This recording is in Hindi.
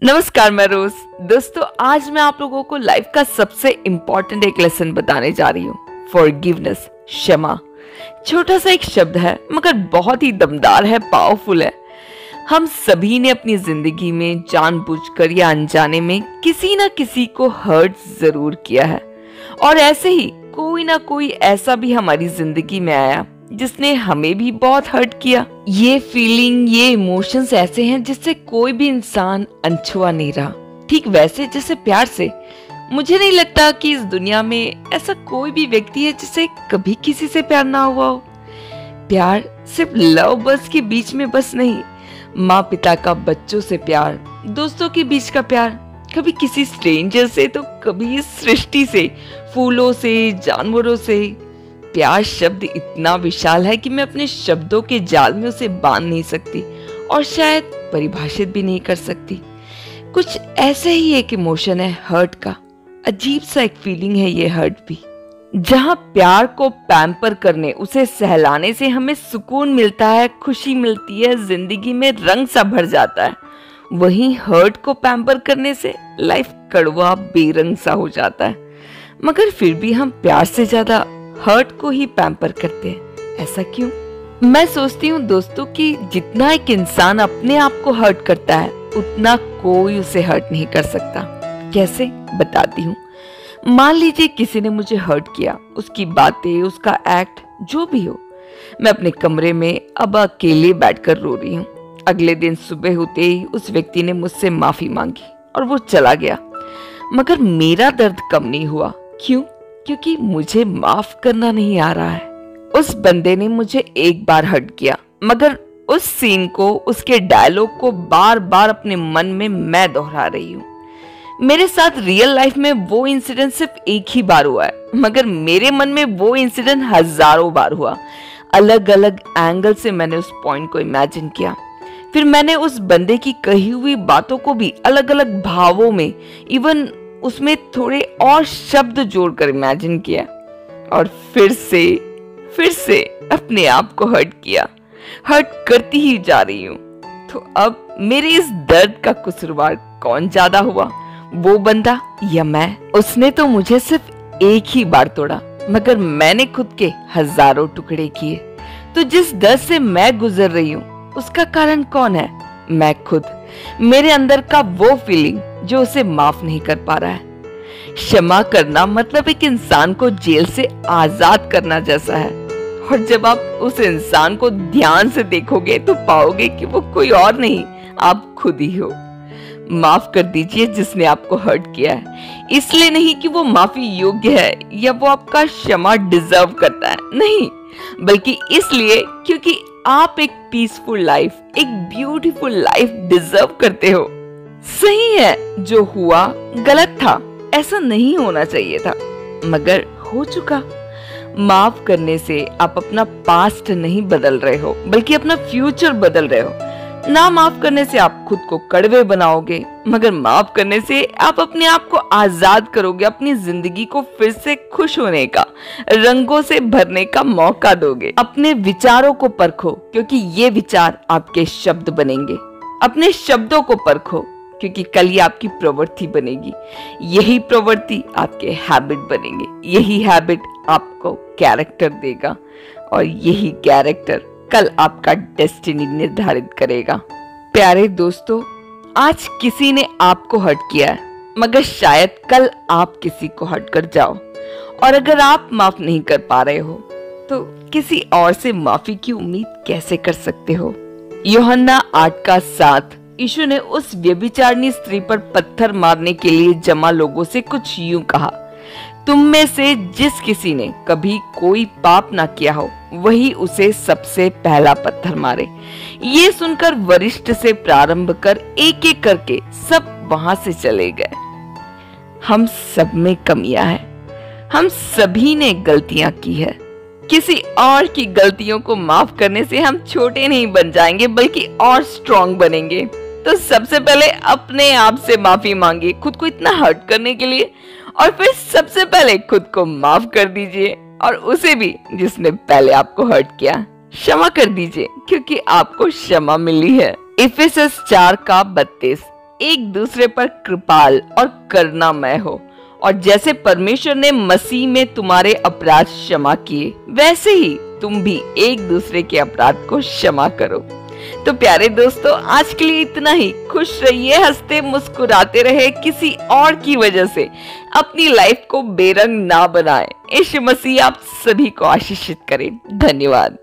नमस्कार, मैं रोज। दोस्तों, आज मैं आप लोगों को लाइफ का सबसे इम्पोर्टेंट एक लेसन बताने जा रही हूँ। फॉरगिवनेस, क्षमा। छोटा सा एक शब्द है मगर बहुत ही दमदार है, पावरफुल है। हम सभी ने अपनी जिंदगी में जानबूझकर या अनजाने में किसी ना किसी को हर्ट जरूर किया है, और ऐसे ही कोई ना कोई ऐसा भी हमारी जिंदगी में आया जिसने हमें भी बहुत हर्ट किया। ये फीलिंग, ये इमोशंस ऐसे हैं जिससे कोई भी इंसान अनछुआ नहीं रहा। ठीक वैसे जैसे प्यार से मुझे नहीं लगता कि इस दुनिया में ऐसा कोई भी व्यक्ति है जिसे कभी किसी से प्यार ना हुआ हो। प्यार सिर्फ लव बर्ड्स के बीच में बस नहीं, माँ पिता का बच्चों से प्यार, दोस्तों के बीच का प्यार, कभी किसी स्ट्रेंजर से तो कभी इस सृष्टि से, फूलों से, जानवरों से। प्यार शब्द इतना विशाल है कि मैं अपने शब्दों के जाल में उसे बांध नहीं सकती और शायद परिभाषित भी नहीं कर सकती। कुछ ऐसे ही एक इमोशन है हर्ट का। अजीब सा एक फीलिंग है ये हर्ट भी। जहां प्यार को पैम्पर करने, उसे सहलाने से हमें सुकून मिलता है, खुशी मिलती है, जिंदगी में रंग सा भर जाता है, वहीं हर्ट को पैम्पर करने से लाइफ कड़वा बेरंग सा हो जाता है। मगर फिर भी हम प्यार से ज्यादा हर्ट को ही पैम्पर करते हैं। ऐसा क्यों? मैं सोचती हूँ दोस्तों कि जितना एक इंसान अपने आप को हर्ट करता है उतना कोई उसे हर्ट नहीं कर सकता। कैसे? बताती हूँ। मान लीजिए किसी ने मुझे हर्ट किया, उसकी बातें, उसका एक्ट, जो भी हो। मैं अपने कमरे में अब अकेले बैठकर रो रही हूँ। अगले दिन सुबह होते ही उस व्यक्ति ने मुझसे माफी मांगी और वो चला गया, मगर मेरा दर्द कम नहीं हुआ। क्यों? क्योंकि मुझे माफ करना नहीं आ रहा है। उस बंदे ने मुझे एक बार हर्ट किया, मगर उस सीन को, उसके डायलॉग को बार बार अपने मन में मैं दोहरा रही हूँ। मेरे साथ रियल लाइफ में वो इंसिडेंट सिर्फ एक ही बार हुआ है, मगर मेरे मन में वो इंसिडेंट हजारों बार हुआ। अलग अलग एंगल से मैंने उस पॉइंट को इमेजिन किया। फिर मैंने उस बंदे की कही हुई बातों को भी अलग अलग भावों में, इवन उसमें थोड़े और शब्द जोड़कर इमेजिन किया, और फिर से अपने आप को हर्ट किया। हर्ट करती ही जा रही हूँ। तो अब मेरे इस दर्द का कसूरवार कौन ज्यादा हुआ, वो बंदा या मैं? उसने तो मुझे सिर्फ एक ही बार तोड़ा, मगर मैंने खुद के हजारों टुकड़े किए। तो जिस दर्द से मैं गुजर रही हूँ उसका कारण कौन है? मैं खुद। मेरे अंदर का वो फीलिंग जो उसे माफ नहीं कर पा रहा है। क्षमा करना मतलब एक इंसान को जेल से आजाद करना जैसा है, और जब आप उस इंसान को ध्यान से देखोगे तो पाओगे कि वो कोई और नहीं, आप खुद ही हो। माफ कर दीजिए जिसने आपको हर्ट किया है, इसलिए नहीं कि वो माफी योग्य है या वो आपका क्षमा डिजर्व करता है, नहीं, बल्कि इसलिए क्योंकि आप एक पीसफुल लाइफ, एक ब्यूटीफुल लाइफ डिजर्व करते हो। सही है, जो हुआ गलत था, ऐसा नहीं होना चाहिए था, मगर हो चुका। माफ करने से आप अपना पास्ट नहीं बदल रहे हो, बल्कि अपना फ्यूचर बदल रहे हो। ना माफ करने से आप खुद को कड़वे बनाओगे, मगर माफ करने से आप अपने आप को आजाद करोगे, अपनी जिंदगी को फिर से खुश होने का, रंगों से भरने का मौका दोगे। अपने विचारों को परखो, क्योंकि ये विचार आपके शब्द बनेंगे। अपने शब्दों को परखो, क्योंकि कल ये आपकी प्रवृत्ति बनेगी। यही प्रवृत्ति आपके हैबिट बनेंगे, यही हैबिट आपको कैरेक्टर देगा, और यही कैरेक्टर कल आपका डेस्टिनी निर्धारित करेगा। प्यारे दोस्तों, आज किसी ने आपको हर्ट किया है, मगर शायद कल आप किसी को हर्ट कर जाओ, और अगर आप माफ नहीं कर पा रहे हो तो किसी और से माफी की उम्मीद कैसे कर सकते हो? यूहन्ना 8:7 यीशु ने उस व्यभिचारिणी स्त्री पर पत्थर मारने के लिए जमा लोगों से कुछ यूं कहा, तुम में से जिस किसी ने कभी कोई पाप ना किया हो वही उसे सबसे पहला पत्थर मारे। ये सुनकर वरिष्ठ से प्रारंभ कर एक एक करके सब वहां से चले गए। हम सब में कमियां हैं, हम सभी ने गलतियां की है। किसी और की गलतियों को माफ करने से हम छोटे नहीं बन जाएंगे, बल्कि और स्ट्रॉन्ग बनेंगे। तो सबसे पहले अपने आप से माफी मांगिए खुद को इतना हर्ट करने के लिए, और फिर सबसे पहले खुद को माफ कर दीजिए, और उसे भी जिसने पहले आपको हर्ट किया। क्षमा कर दीजिए क्योंकि आपको क्षमा मिली है। इफिसस 4:32 एक दूसरे पर कृपाल और करुणामय हो, और जैसे परमेश्वर ने मसीह में तुम्हारे अपराध क्षमा किए, वैसे ही तुम भी एक दूसरे के अपराध को क्षमा करो। तो प्यारे दोस्तों, आज के लिए इतना ही। खुश रहिए, हंसते मुस्कुराते रहे, किसी और की वजह से अपनी लाइफ को बेरंग ना बनाएं। यीशु मसीह आप सभी को आशीषित करें। धन्यवाद।